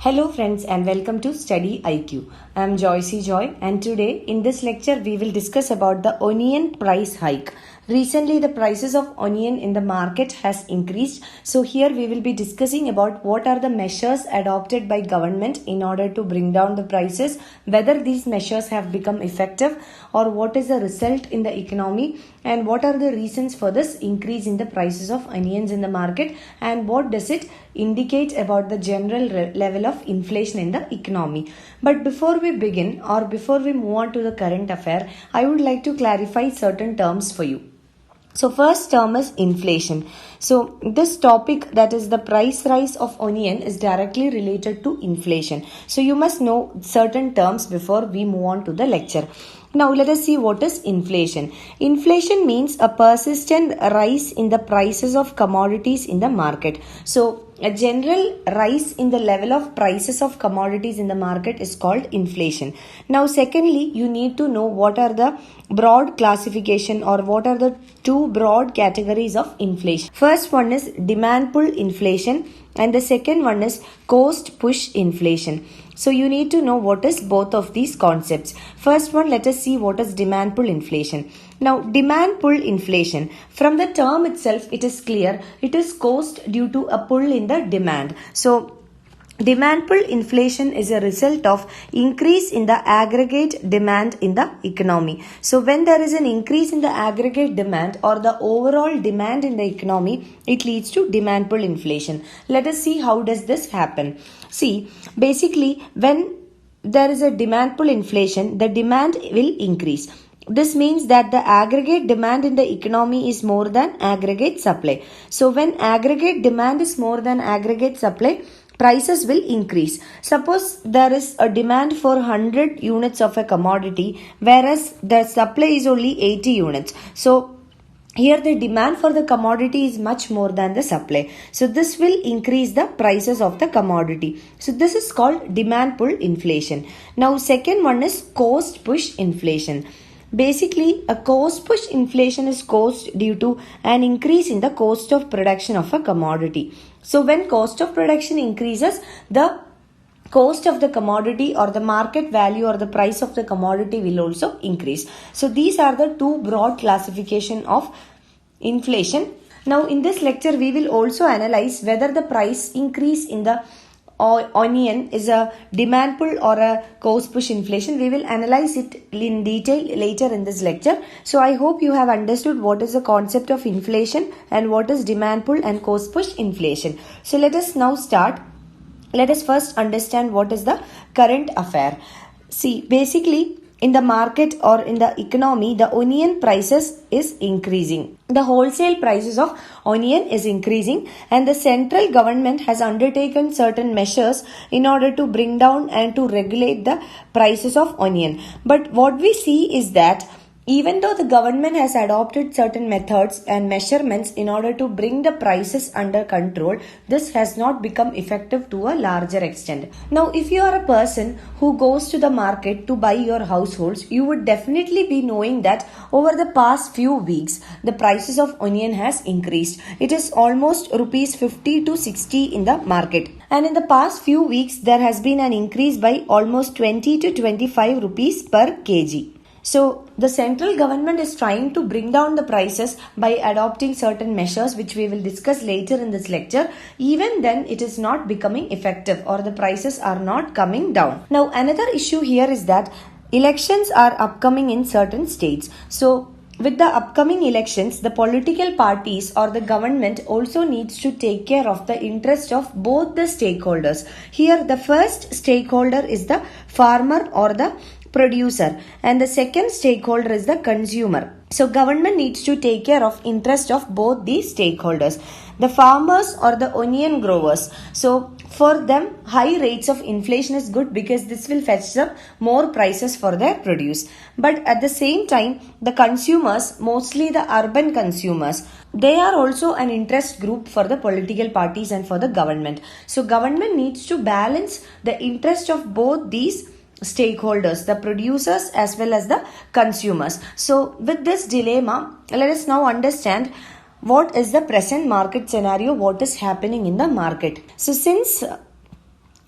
Hello friends and welcome to StudyIQ. I am Joycey Joy and today in this lecture we will discuss about the onion price hike. Recently the prices of onion in the market has increased. So here we will be discussing about what are the measures adopted by government in order to bring down the prices, whether these measures have become effective or what is the result in the economy and what are the reasons for this increase in the prices of onions in the market and what does it indicate about the general level of inflation in the economy. But before we begin or before we move on to the current affair, I would like to clarify certain terms for you. So first term is inflation. So this topic, that is the price rise of onion, is directly related to inflation. So you must know certain terms before we move on to the lecture. Now let us see what is inflation. Inflation means a persistent rise in the prices of commodities in the market. So a general rise in the level of prices of commodities in the market is called inflation. Now secondly, you need to know what are the broad classification or what are the two broad categories of inflation. First one is demand pull inflation and the second one is cost push inflation. So you need to know what is both of these concepts. First one, let us see what is demand pull inflation. Now demand pull inflation, from the term itself it is clear, it is caused due to a pull in the demand. So demand pull inflation is a result of increase in the aggregate demand in the economy. So when there is an increase in the aggregate demand or the overall demand in the economy, it leads to demand pull inflation. Let us see how does this happen. See, basically when there is a demand pull inflation, the demand will increase. This means that the aggregate demand in the economy is more than aggregate supply. So when aggregate demand is more than aggregate supply, prices will increase. Suppose there is a demand for 100 units of a commodity whereas the supply is only 80 units. So here the demand for the commodity is much more than the supply. So this will increase the prices of the commodity. So this is called demand pull inflation. Now second one is cost push inflation. Basically, a cost push inflation is caused due to an increase in the cost of production of a commodity. So when cost of production increases, the cost of the commodity or the market value or the price of the commodity will also increase. So these are the two broad classification of inflation. Now in this lecture, we will also analyze whether the price increase in the onion is a demand pull or a cost push inflation. We will analyze it in detail later in this lecture. So I hope you have understood what is the concept of inflation and what is demand pull and cost push inflation. So let us now start. Let us first understand what is the current affair. See, basically in the market or in the economy, the onion prices is increasing. The wholesale prices of onion is increasing and the central government has undertaken certain measures in order to bring down and to regulate the prices of onion. But what we see is that even though the government has adopted certain methods and measurements in order to bring the prices under control, this has not become effective to a larger extent. Now, if you are a person who goes to the market to buy your households, you would definitely be knowing that over the past few weeks, the prices of onion has increased. It is almost rupees 50 to 60 in the market. And in the past few weeks, there has been an increase by almost 20 to 25 rupees per kg. So the central government is trying to bring down the prices by adopting certain measures which we will discuss later in this lecture. Even then it is not becoming effective or the prices are not coming down. Now another issue here is that elections are upcoming in certain states. So with the upcoming elections, the political parties or the government also needs to take care of the interest of both the stakeholders. Here the first stakeholder is the farmer or the producer and the second stakeholder is the consumer. So government needs to take care of interest of both these stakeholders. The farmers or the onion growers. So for them, high rates of inflation is good because this will fetch up more prices for their produce. But at the same time, the consumers, mostly the urban consumers, they are also an interest group for the political parties and for the government. So government needs to balance the interest of both these stakeholders, the producers as well as the consumers. So with this dilemma, let us now understand what is the present market scenario, what is happening in the market. So since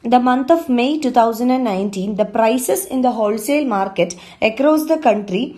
the month of May 2019, the prices in the wholesale market across the country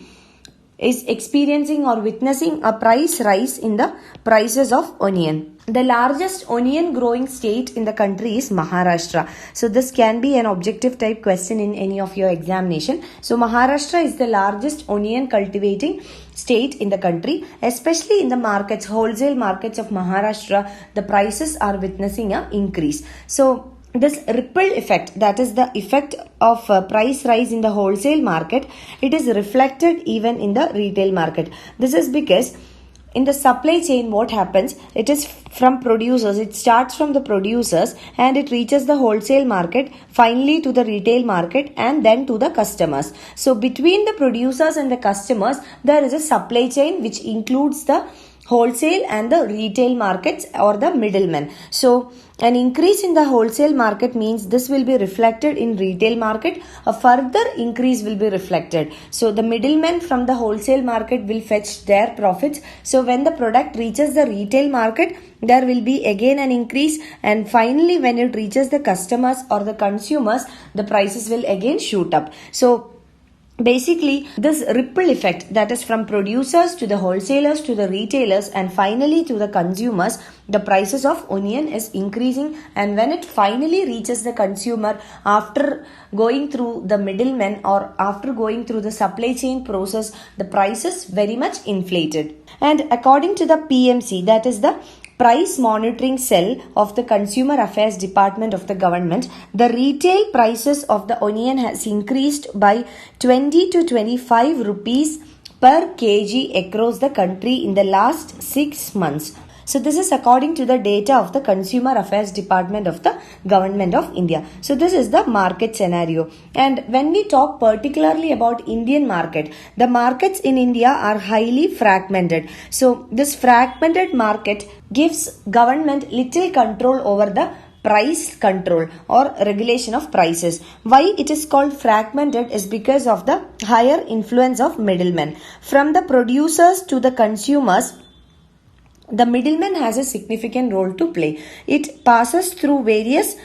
is experiencing or witnessing a price rise in the prices of onion. The largest onion growing state in the country is Maharashtra. So this can be an objective type question in any of your examination. So Maharashtra is the largest onion cultivating state in the country, especially in the markets, wholesale markets of Maharashtra, the prices are witnessing an increase. So this ripple effect, that is the effect of price rise in the wholesale market, it is reflected even in the retail market. This is because in the supply chain, what happens, it is from producers, it starts from the producers and it reaches the wholesale market, finally to the retail market and then to the customers. So between the producers and the customers, there is a supply chain which includes the wholesale and the retail markets or the middlemen. So an increase in the wholesale market means this will be reflected in retail market. A further increase will be reflected. So the middlemen from the wholesale market will fetch their profits. So when the product reaches the retail market, there will be again an increase, and finally when it reaches the customers or the consumers, the prices will again shoot up. So basically, this ripple effect, that is from producers to the wholesalers to the retailers and finally to the consumers, the prices of onion is increasing, and when it finally reaches the consumer after going through the middlemen or after going through the supply chain process, the price is very much inflated. And according to the PMC, that is the Price Monitoring Cell of the Consumer Affairs Department of the government, the retail prices of the onion has increased by 20 to 25 rupees per kg across the country in the last 6 months. So this is according to the data of the Consumer Affairs Department of the Government of India. So this is the market scenario. And when we talk particularly about Indian market, the markets in India are highly fragmented. So this fragmented market gives government little control over the price control or regulation of prices. Why it is called fragmented is because of the higher influence of middlemen. From the producers to the consumers, the middleman has a significant role to play. It passes through various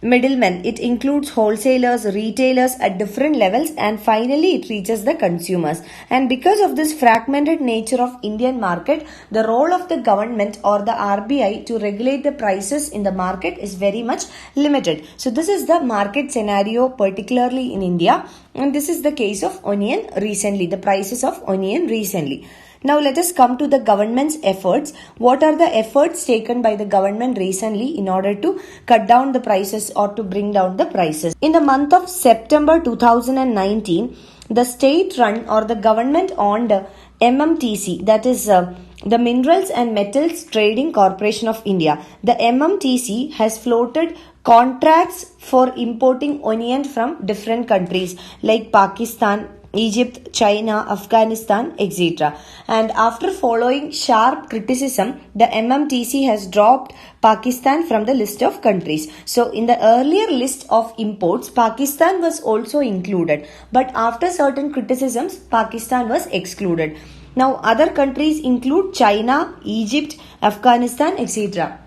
middlemen. It includes wholesalers, retailers at different levels, and finally it reaches the consumers. And because of this fragmented nature of Indian market, the role of the government or the RBI to regulate the prices in the market is very much limited. So this is the market scenario particularly in India, and this is the case of onion recently, the prices of onion recently. Now let us come to the government's efforts. What are the efforts taken by the government recently in order to cut down the prices or to bring down the prices? In the month of September 2019, the state-run or the government-owned MMTC, that is the Minerals and Metals Trading Corporation of India, the MMTC has floated contracts for importing onion from different countries like Pakistan, Egypt, China, Afghanistan, etc. And after following sharp criticism, the MMTC has dropped Pakistan from the list of countries. So in the earlier list of imports, Pakistan was also included. But after certain criticisms, Pakistan was excluded. Now other countries include China, Egypt, Afghanistan, etc.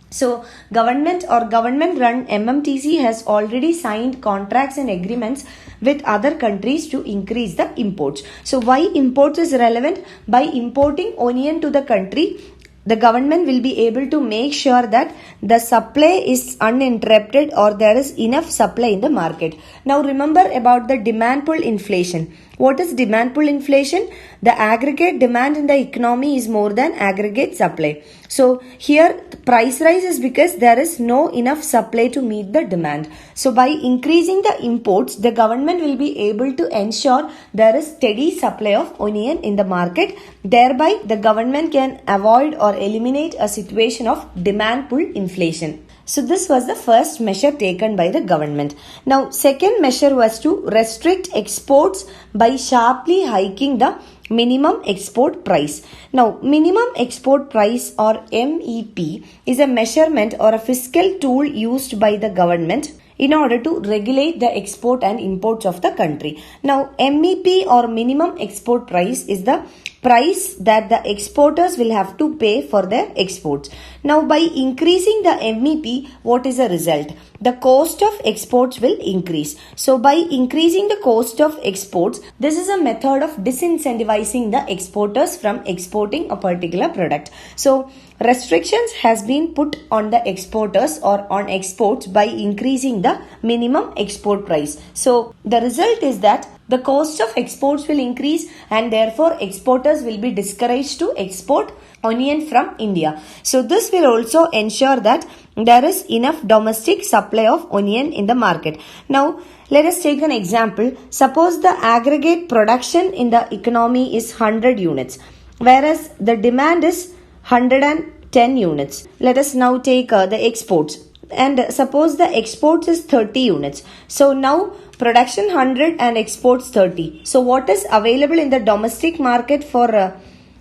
So government or government-run MMTC has already signed contracts and agreements with other countries to increase the imports. So why imports is relevant? By importing onion to the country, the government will be able to make sure that the supply is uninterrupted or there is enough supply in the market. Now remember about the demand pull inflation. What is demand pull inflation? The aggregate demand in the economy is more than aggregate supply. So here price rise is because there is no enough supply to meet the demand. So by increasing the imports, the government will be able to ensure there is steady supply of onion in the market. Thereby the government can avoid or eliminate a situation of demand pull inflation. So this was the first measure taken by the government. Now second measure was to restrict exports by sharply hiking the minimum export price. Now minimum export price or MEP is a measurement or a fiscal tool used by the government in order to regulate the export and imports of the country. Now MEP or minimum export price is the price that the exporters will have to pay for their exports. Now, by increasing the MEP, what is the result? The cost of exports will increase. So, by increasing the cost of exports, this is a method of disincentivizing the exporters from exporting a particular product. So, restrictions has been put on the exporters or on exports by increasing the minimum export price. So, the result is that the cost of exports will increase and therefore exporters will be discouraged to export onion from India. So this will also ensure that there is enough domestic supply of onion in the market. Now let us take an example. Suppose the aggregate production in the economy is 100 units whereas the demand is 110 units. Let us now take the exports. And suppose the exports is 30 units. So now production 100 and exports 30. So what is available in the domestic market for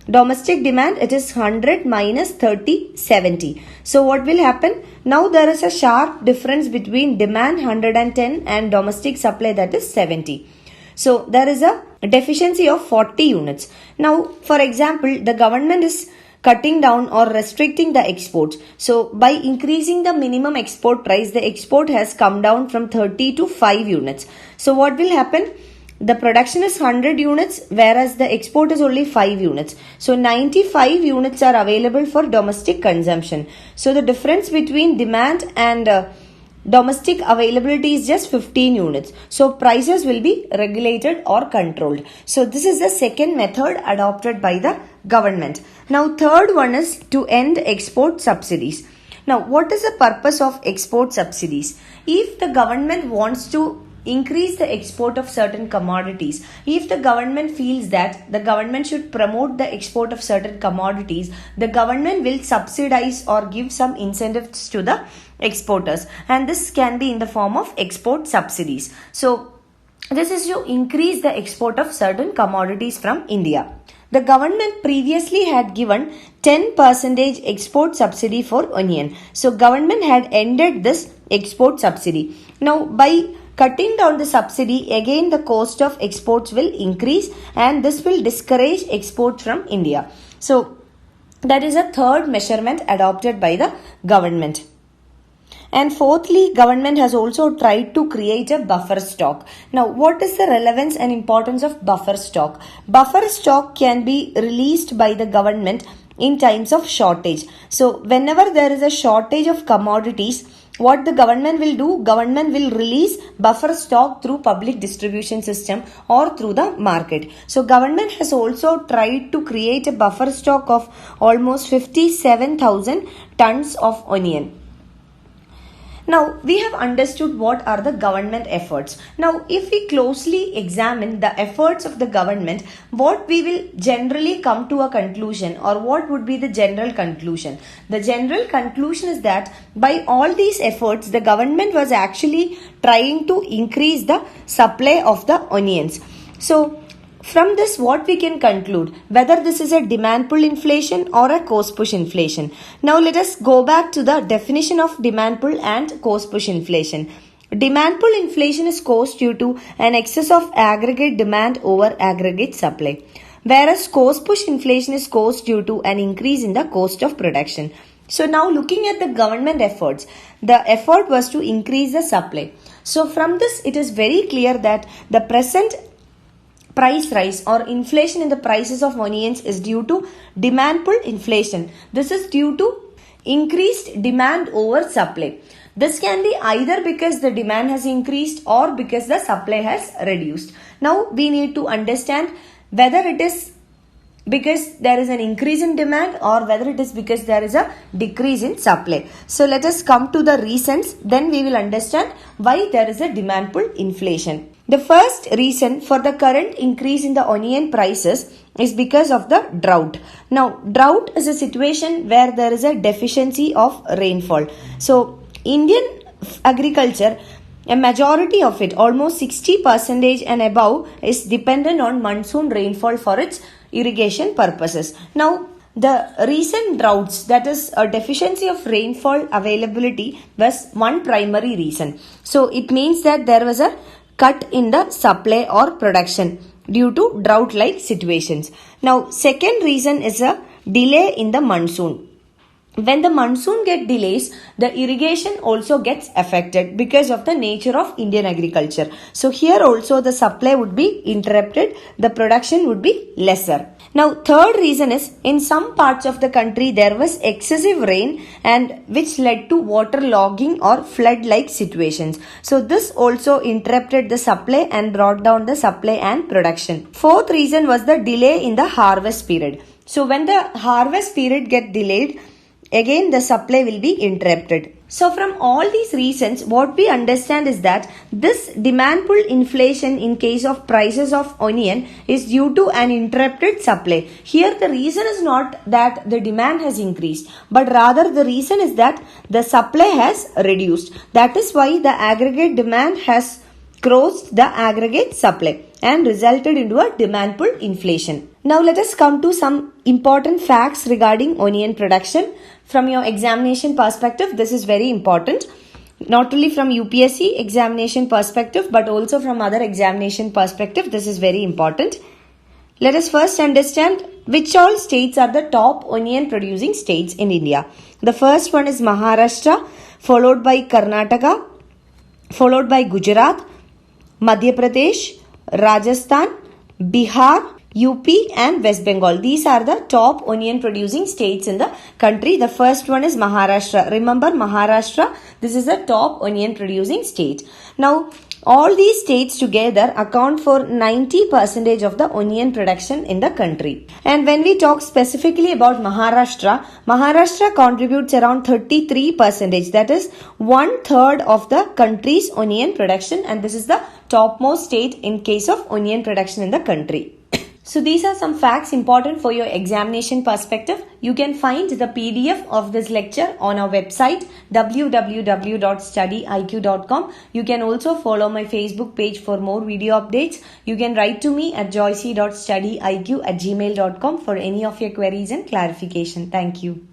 domestic demand? It is 100 minus 30, 70. So what will happen? Now there is a sharp difference between demand 110 and domestic supply, that is 70. So there is a deficiency of 40 units. Now for example, the government is cutting down or restricting the exports. So by increasing the minimum export price, the export has come down from 30 to 5 units. So what will happen? The production is 100 units whereas the export is only 5 units. So 95 units are available for domestic consumption. So the difference between demand and domestic availability is just 15 units. So prices will be regulated or controlled. So this is the second method adopted by the government. Now third one is to end export subsidies. Now what is the purpose of export subsidies? If the government wants to increase the export of certain commodities, if the government feels that the government should promote the export of certain commodities, the government will subsidize or give some incentives to the exporters, and this can be in the form of export subsidies. So this is to increase the export of certain commodities from India. The government previously had given 10% export subsidy for onion. So government had ended this export subsidy. Now by cutting down the subsidy, again the cost of exports will increase and this will discourage exports from India. So that is a third measurement adopted by the government. And fourthly, government has also tried to create a buffer stock. Now, what is the relevance and importance of buffer stock? Buffer stock can be released by the government in times of shortage. So, whenever there is a shortage of commodities, what the government will do? Government will release buffer stock through public distribution system or through the market. So, government has also tried to create a buffer stock of almost 57,000 tons of onion. Now, we have understood what are the government efforts. Now, if we closely examine the efforts of the government, what we will generally come to a conclusion, or what would be the general conclusion? The general conclusion is that by all these efforts, the government was actually trying to increase the supply of the onions. So, from this, what we can conclude? Whether this is a demand pull inflation or a cost push inflation. Now let us go back to the definition of demand pull and cost push inflation. Demand pull inflation is caused due to an excess of aggregate demand over aggregate supply. Whereas cost push inflation is caused due to an increase in the cost of production. So now looking at the government efforts, the effort was to increase the supply. So from this, it is very clear that the present price rise or inflation in the prices of onions is due to demand pull inflation. This is due to increased demand over supply. This can be either because the demand has increased or because the supply has reduced. Now we need to understand whether it is because there is an increase in demand or whether it is because there is a decrease in supply. So let us come to the reasons, then we will understand why there is a demand pull inflation. The first reason for the current increase in the onion prices is because of the drought. Now, drought is a situation where there is a deficiency of rainfall. So, Indian agriculture, a majority of it, almost 60% and above, is dependent on monsoon rainfall for its irrigation purposes. Now, the recent droughts, that is a deficiency of rainfall availability, was one primary reason. So, it means that there was a cut in the supply or production. due to drought-like situations. Now, second reason is a delay in the monsoon. When the monsoon gets delays, the irrigation also gets affected because of the nature of Indian agriculture. So here also the supply would be interrupted, the production would be lesser. Now third reason is in some parts of the country there was excessive rain and which led to waterlogging or flood-like situations. So this also interrupted the supply and brought down the supply and production. Fourth reason was the delay in the harvest period. So when the harvest period get delayed, again the supply will be interrupted. So from all these reasons, what we understand is that this demand pull inflation in case of prices of onion is due to an interrupted supply. Here the reason is not that the demand has increased, but rather the reason is that the supply has reduced. That is why the aggregate demand has crossed the aggregate supply and resulted into a demand pull inflation. Now let us come to some important facts regarding onion production. From your examination perspective, this is very important. Not only from UPSC examination perspective, but also from other examination perspective, this is very important. Let us first understand which all states are the top onion producing states in India. The first one is Maharashtra, followed by Karnataka, followed by Gujarat, Madhya Pradesh, Rajasthan, Bihar, UP and West Bengal. These are the top onion producing states in the country. The first one is Maharashtra. Remember Maharashtra, this is the top onion producing state. Now all these states together account for 90% of the onion production in the country. And when we talk specifically about Maharashtra, Maharashtra contributes around 33%. That is 1/3 of the country's onion production, and this is the topmost state in case of onion production in the country. So these are some facts important for your examination perspective. You can find the PDF of this lecture on our website www.studyiq.com. You can also follow my Facebook page for more video updates. You can write to me at joyce.studyiq@gmail.com for any of your queries and clarification. Thank you.